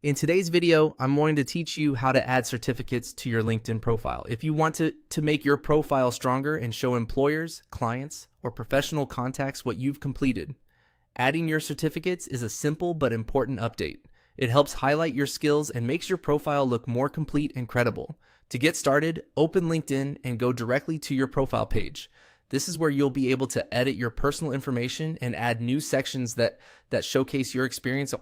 In today's video, I'm going to teach you how to add certificates to your LinkedIn profile. If you want to make your profile stronger and show employers, clients, or professional contacts what you've completed, adding your certificates is a simple but important update. It helps highlight your skills and makes your profile look more complete and credible. To get started, open LinkedIn and go directly to your profile page. This is where you'll be able to edit your personal information and add new sections that showcase your experience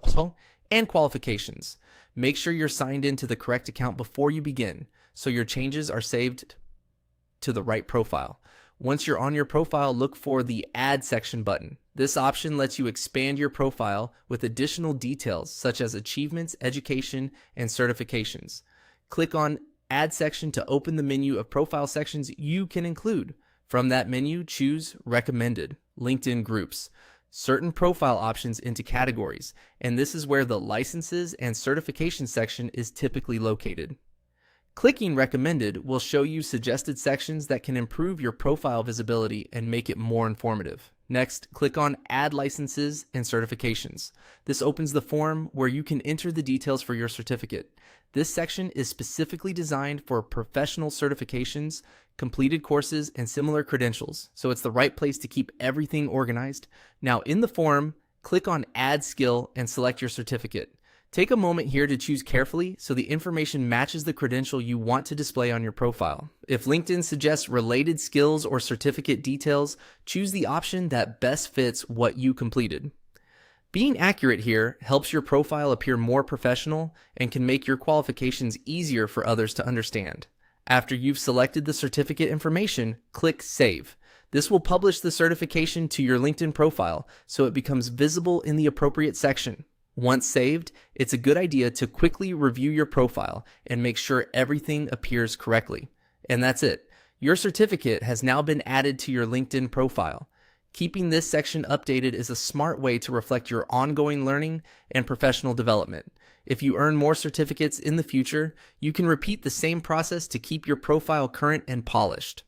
and qualifications. Make sure you're signed into the correct account before you begin, so your changes are saved to the right profile. Once you're on your profile, look for the Add section button. This option lets you expand your profile with additional details such as achievements, education, and certifications. Click on Add section to open the menu of profile sections you can include. From that menu, choose Recommended, LinkedIn Groups, certain profile options into categories, and this is where the licenses and certification section is typically located. Clicking Recommended will show you suggested sections that can improve your profile visibility and make it more informative. Next, click on Add Licenses and Certifications. This opens the form where you can enter the details for your certificate. This section is specifically designed for professional certifications, completed courses, and similar credentials, so it's the right place to keep everything organized. Now, in the form, click on Add Skill and select your certificate. Take a moment here to choose carefully so the information matches the credential you want to display on your profile. If LinkedIn suggests related skills or certificate details, choose the option that best fits what you completed. Being accurate here helps your profile appear more professional and can make your qualifications easier for others to understand. After you've selected the certificate information, click Save. This will publish the certification to your LinkedIn profile so it becomes visible in the appropriate section. Once saved, it's a good idea to quickly review your profile and make sure everything appears correctly. And that's it. Your certificate has now been added to your LinkedIn profile. Keeping this section updated is a smart way to reflect your ongoing learning and professional development. If you earn more certificates in the future, you can repeat the same process to keep your profile current and polished.